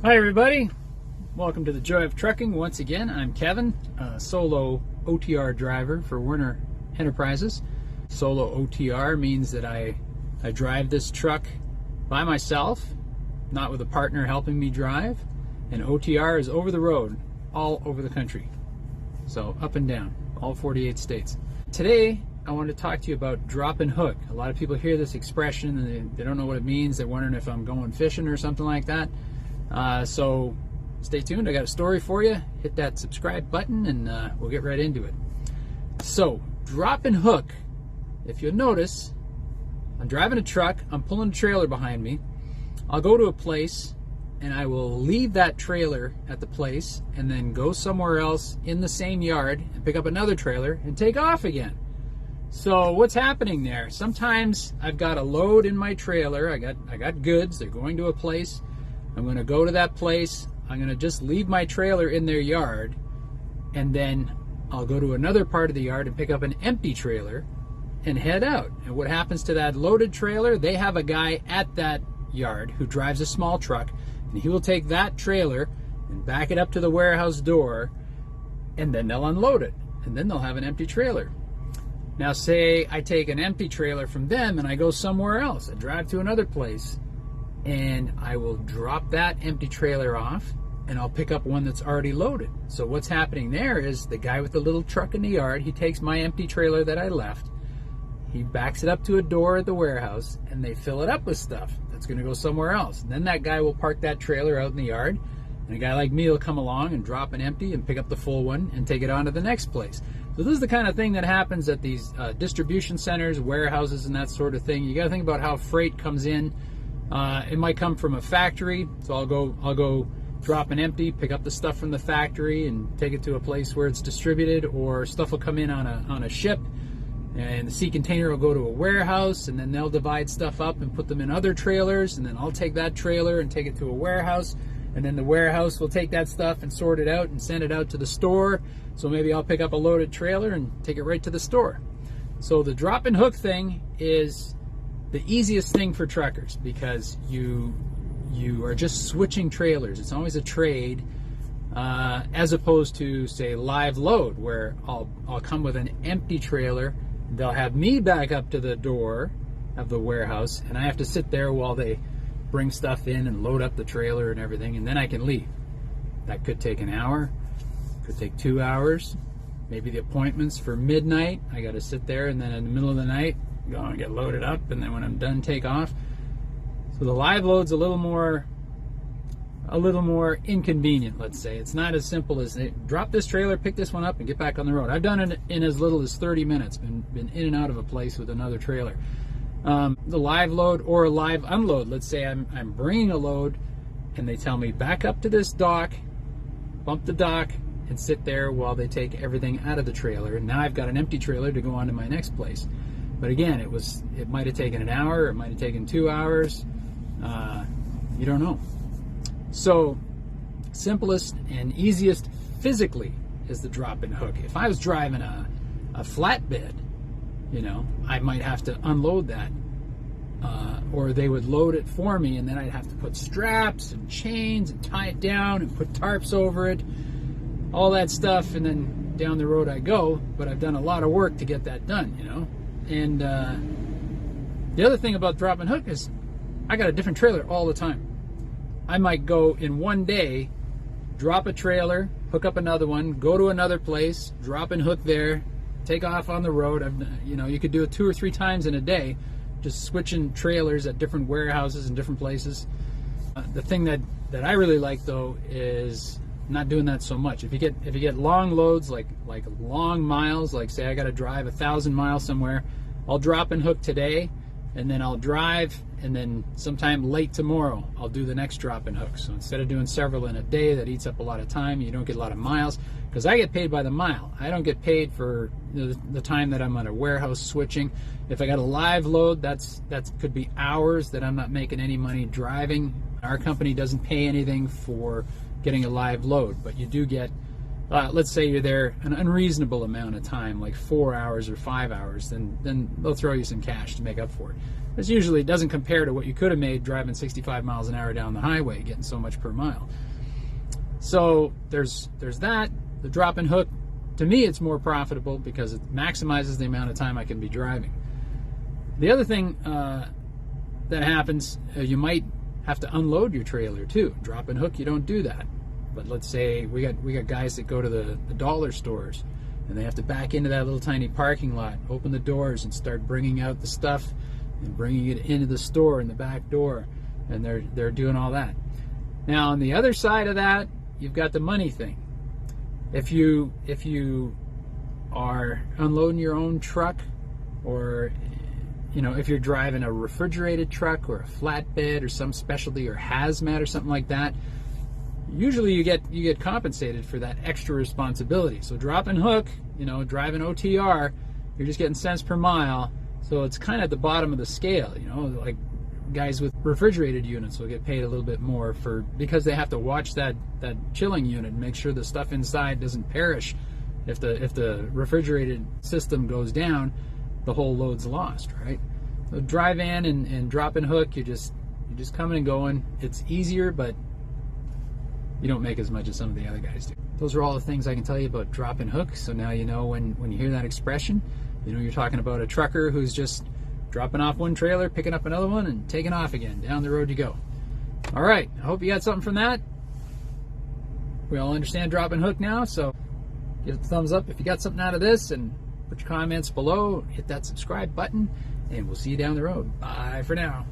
Hi everybody, welcome to the Joy of Trucking. Once again, I'm Kevin, a solo OTR driver for Werner Enterprises. Solo OTR means that I drive this truck by myself, not with a partner helping me drive, and OTR is over the road, all over the country. So up and down, all 48 states. Today, I want to talk to you about drop and hook. A lot of people hear this expression and they don't know what it means. They're wondering if I'm going fishing or something like that. So stay tuned. I got a story for you. Hit that subscribe button and we'll get right into it. So drop and hook. If you'll notice, I'm driving a truck. I'm pulling a trailer behind me. I'll go to a place and I will leave that trailer at the place and then go somewhere else in the same yard and pick up another trailer and take off again. So what's happening there? Sometimes I've got a load in my trailer. I got goods. They're going to a place. I'm going to go to that place. I'm going to just leave my trailer in their yard, and then I'll go to another part of the yard and pick up an empty trailer and head out. And what happens to that loaded trailer? They have a guy at that yard who drives a small truck, and he will take that trailer and back it up to the warehouse door, and then they'll unload it, and then they'll have an empty trailer. Now say I take an empty trailer from them and I go somewhere else. I drive to another place and I will drop that empty trailer off and I'll pick up one that's already loaded. So what's happening there is the guy with the little truck in the yard, he takes my empty trailer that I left, he backs it up to a door at the warehouse and they fill it up with stuff that's going to go somewhere else. And then that guy will park that trailer out in the yard and a guy like me will come along and drop an empty and pick up the full one and take it on to the next place. So this is the kind of thing that happens at these distribution centers, warehouses, and that sort of thing. You got to think about how freight comes in. It might come from a factory, so I'll go drop an empty, pick up the stuff from the factory, and take it to a place where it's distributed. Or stuff will come in on a ship, and the sea container will go to a warehouse, and then they'll divide stuff up and put them in other trailers, and then I'll take that trailer and take it to a warehouse. And then the warehouse will take that stuff and sort it out and send it out to the store. So maybe I'll pick up a loaded trailer and take it right to the store. So the drop and hook thing is the easiest thing for truckers because you are just switching trailers. It's always a trade as opposed to, say, live load, where I'll come with an empty trailer. They'll have me back up to the door of the warehouse and I have to sit there while they bring stuff in and load up the trailer and everything, and then I can leave. That could take an hour, could take 2 hours. Maybe the appointment's for midnight. I got to sit there, and then in the middle of the night, go and get loaded up, and then when I'm done, take off. So the live load's a little more inconvenient, let's say. It's not as simple as drop this trailer, pick this one up, and get back on the road. I've done it in as little as 30 minutes. Been in and out of a place with another trailer. The live load or a live unload, let's say I'm bringing a load and they tell me back up to this dock, bump the dock, and sit there while they take everything out of the trailer. And now I've got an empty trailer to go on to my next place. But again, it might have taken an hour, it might have taken 2 hours. You don't know. So simplest and easiest physically is the drop and hook. If I was driving a flatbed, I might have to unload that, or they would load it for me, and then I'd have to put straps and chains and tie it down and put tarps over it, all that stuff, and then down the road I go. But I've done a lot of work to get that done, And the other thing about drop and hook is I got a different trailer all the time. I might go in one day, drop a trailer, hook up another one, go to another place, drop and hook there, take off on the road. You could do it 2 or 3 times in a day, just switching trailers at different warehouses and different places. The thing that I really like though is not doing that so much. If you get long loads, like long miles, like say I got to drive 1,000 miles somewhere, I'll drop and hook today, and then I'll drive, and then sometime late tomorrow I'll do the next drop and hook. So instead of doing several in a day, that eats up a lot of time. You don't get a lot of miles, because I get paid by the mile. I don't get paid for the time that I'm at a warehouse switching. If I got a live load, that could be hours that I'm not making any money driving. Our company doesn't pay anything for getting a live load, but you do get let's say you're there an unreasonable amount of time, like 4 hours or 5 hours, then they'll throw you some cash to make up for it. This usually doesn't compare to what you could have made driving 65 miles an hour down the highway, getting so much per mile. So there's that. The drop and hook, to me, it's more profitable because it maximizes the amount of time I can be driving. The other thing that happens, you might have to unload your trailer too. Drop and hook, you don't do that. But let's say we got guys that go to the dollar stores, and they have to back into that little tiny parking lot, open the doors, and start bringing out the stuff and bringing it into the store in the back door, and they're doing all that. Now on the other side of that, you've got the money thing. If you are unloading your own truck, or if you're driving a refrigerated truck or a flatbed or some specialty or hazmat or something like that, usually you get compensated for that extra responsibility. So drop and hook, driving OTR, you're just getting cents per mile. So it's kind of at the bottom of the scale. Like guys with refrigerated units will get paid a little bit more because they have to watch that chilling unit and make sure the stuff inside doesn't perish. If the refrigerated system goes down, the whole load's lost, right? So drive in and drop and hook, you're just coming and going. It's easier, but you don't make as much as some of the other guys do. Those are all the things I can tell you about drop and hook. So now you know when you hear that expression, you're talking about a trucker who's just dropping off one trailer, picking up another one, and taking off again. Down the road you go. All right, I hope you got something from that. We all understand drop and hook now, so give it a thumbs up if you got something out of this, and put your comments below, hit that subscribe button, and we'll see you down the road. Bye for now.